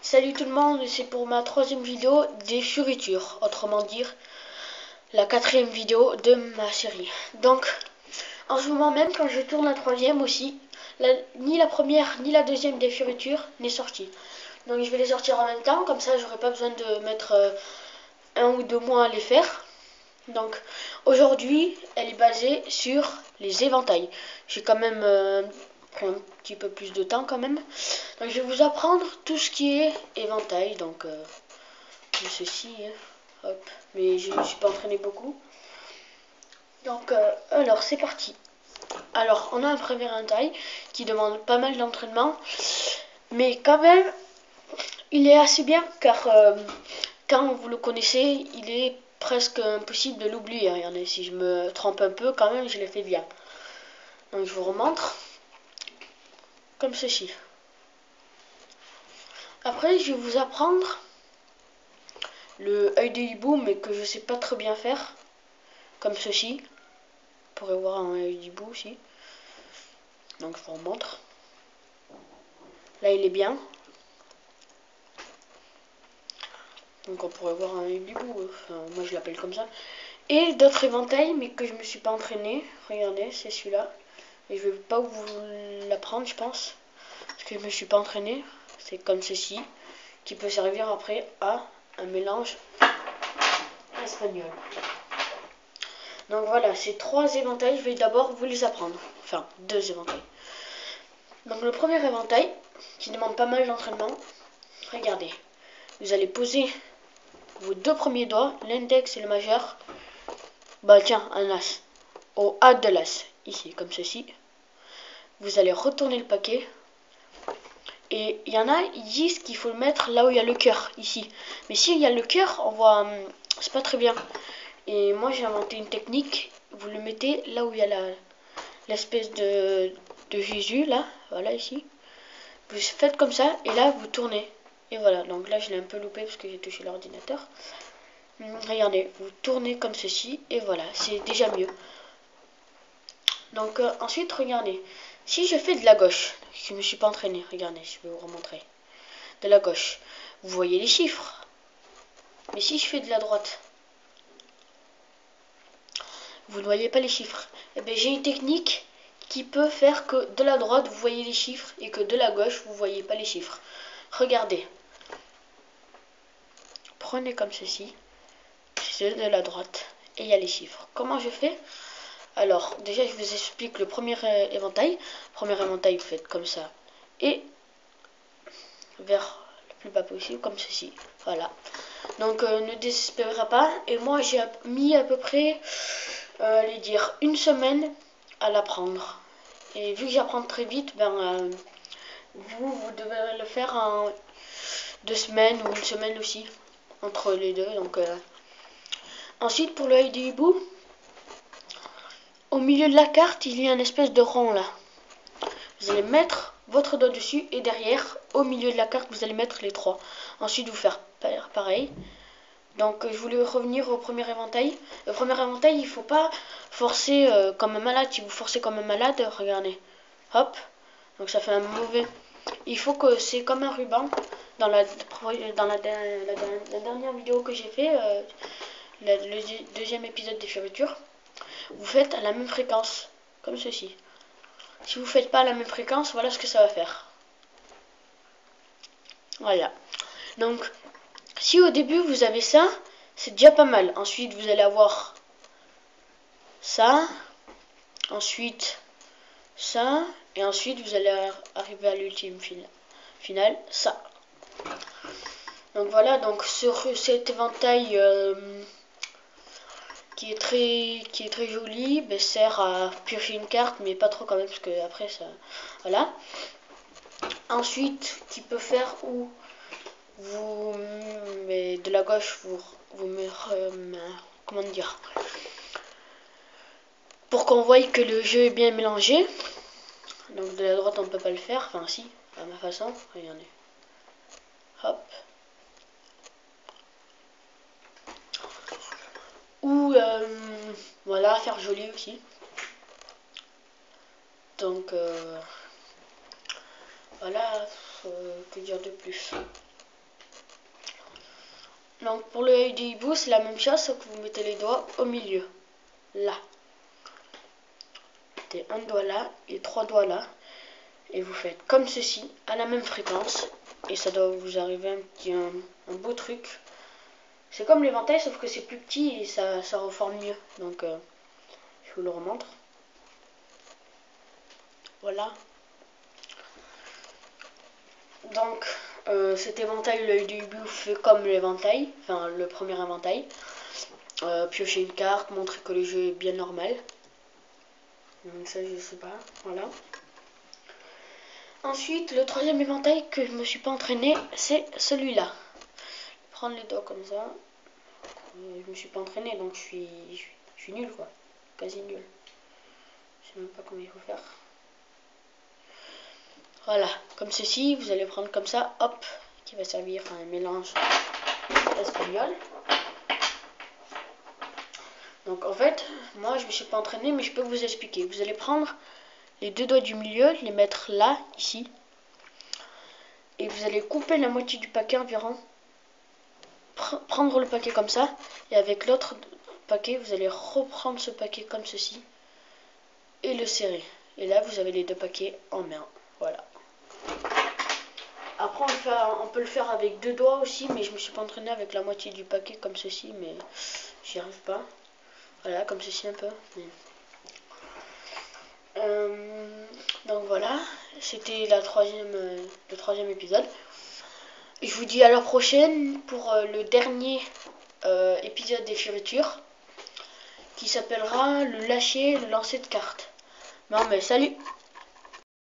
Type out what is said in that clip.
Salut tout le monde, c'est pour ma troisième vidéo des fioritures, autrement dire la quatrième vidéo de ma série. Donc en ce moment même quand je tourne la troisième aussi, ni la première ni la deuxième des fioritures n'est sortie. Donc je vais les sortir en même temps, comme ça j'aurai pas besoin de mettre 1 ou 2 mois à les faire. Donc aujourd'hui elle est basée sur les éventails. J'ai quand même pris un petit peu plus de temps quand même. Donc je vais vous apprendre tout ce qui est éventail. Donc ceci, hop, mais je ne suis pas entraîné beaucoup. Donc alors c'est parti. Alors on a un premier éventail qui demande pas mal d'entraînement, mais quand même il est assez bien car quand vous le connaissez, il est presque impossible de l'oublier. Regardez, si je me trompe un peu, quand même, je l'ai fait bien. Donc, je vous remontre. Comme ceci. Après, je vais vous apprendre le œil de hibou, mais que je sais pas très bien faire. Comme ceci. Vous pourrez voir un œil d'hibou aussi. Donc, je vous remontre. Là, il est bien. Donc, on pourrait voir un œil d'hibou. Enfin, moi, je l'appelle comme ça. Et d'autres éventails, mais que je me suis pas entraîné. Regardez, c'est celui-là. Et je vais pas vous l'apprendre, je pense. Parce que je me suis pas entraîné. C'est comme ceci. Qui peut servir après à un mélange espagnol. Donc voilà, ces 3 éventails, je vais d'abord vous les apprendre. Enfin, 2 éventails. Donc le premier éventail, qui demande pas mal d'entraînement. Regardez. Vous allez poser vos 2 premiers doigts, l'index et le majeur. Bah tiens, un as. Au A de l'as. Ici, comme ceci. Vous allez retourner le paquet. Et il y en a, ils disent qu'il faut le mettre là où il y a le cœur, ici. Mais s'il y a le cœur, on voit, c'est pas très bien. Et moi, j'ai inventé une technique. Vous le mettez là où il y a l'espèce de Jésus, là. Voilà, ici. Vous faites comme ça, et là, vous tournez. Et voilà, donc là, je l'ai un peu loupé parce que j'ai touché l'ordinateur. Regardez, vous tournez comme ceci, et voilà, c'est déjà mieux. Donc ensuite, regardez. Si je fais de la gauche, je ne me suis pas entraîné, regardez, je vais vous remontrer. De la gauche, vous voyez les chiffres. Mais si je fais de la droite, vous ne voyez pas les chiffres. Eh bien, j'ai une technique qui peut faire que de la droite, vous voyez les chiffres et que de la gauche, vous ne voyez pas les chiffres. Regardez. Prenez comme ceci. C'est de la droite et il y a les chiffres. Comment je fais? Alors, déjà, je vous explique le premier éventail. Premier éventail, vous faites comme ça. Et vers le plus bas possible, comme ceci. Voilà. Donc, ne désespérez pas. Et moi, j'ai mis à peu près, allez dire, 1 semaine à l'apprendre. Et vu que j'apprends très vite, ben, vous devez le faire en 2 semaines ou 1 semaine aussi. Entre les deux. Donc, ensuite, pour l'œil du hibou, au milieu de la carte, il y a une espèce de rond là. Vous allez mettre votre doigt dessus et derrière, au milieu de la carte, vous allez mettre les 3. Ensuite, vous faire pareil. Donc, je voulais revenir au premier éventail. Le premier éventail, il ne faut pas forcer comme un malade. Si vous forcez comme un malade, regardez. Hop. Donc, ça fait un mauvais. Il faut que c'est comme un ruban. Dans la dernière vidéo que j'ai fait, le deuxième épisode des fioritures, vous faites à la même fréquence, comme ceci. Si vous ne faites pas à la même fréquence, voilà ce que ça va faire. Voilà. Donc, si au début vous avez ça, c'est déjà pas mal. Ensuite, vous allez avoir ça. Ensuite, ça. Et ensuite, vous allez arriver à l'ultime finale, ça. Donc voilà, donc sur cet éventail qui est très joli, ben, sert à piocher une carte, mais pas trop quand même, parce que après ça, voilà. Ensuite, qui peut faire où vous, mais de la gauche, vous me, comment dire, pour qu'on voie que le jeu est bien mélangé. Donc de la droite, on ne peut pas le faire, enfin si, à ma façon, regardez. Hop. Ou voilà, faire joli aussi. Donc voilà, que dire de plus. Donc pour le œil du hibou, c'est la même chose, sauf que vous mettez les doigts au milieu. Là. Mettez un doigt là et 3 doigts là. Et vous faites comme ceci, à la même fréquence. Et ça doit vous arriver un beau truc. C'est comme l'éventail, sauf que c'est plus petit et ça reforme mieux. Donc, je vous le remontre. Voilà. Donc, cet éventail, l'œil du hibou fait comme l'éventail, enfin le premier éventail. Piocher une carte, montrer que le jeu est bien normal. Donc ça, je sais pas. Voilà. Ensuite, le troisième éventail que je me suis pas entraîné, c'est celui-là. Prendre les doigts comme ça. Je me suis pas entraîné, donc je suis nul, quoi. Quasi nul. Je sais même pas comment il faut faire. Voilà, comme ceci, vous allez prendre comme ça, hop, qui va servir à un mélange espagnol. Donc en fait, moi je me suis pas entraîné, mais je peux vous expliquer. Vous allez prendre les deux doigts du milieu, les mettre là, ici, et vous allez couper la moitié du paquet environ. Prendre le paquet comme ça, et avec l'autre paquet, vous allez reprendre ce paquet comme ceci, et le serrer. Et là, vous avez les deux paquets en main. Voilà. Après, on peut le faire avec deux doigts aussi, mais je me suis pas entraîné avec la moitié du paquet comme ceci, mais j'y arrive pas. Voilà, comme ceci un peu. Donc voilà, c'était le troisième épisode. Je vous dis à la prochaine pour le dernier épisode des fioritures, qui s'appellera le lâcher, le lancer de cartes. Non mais salut!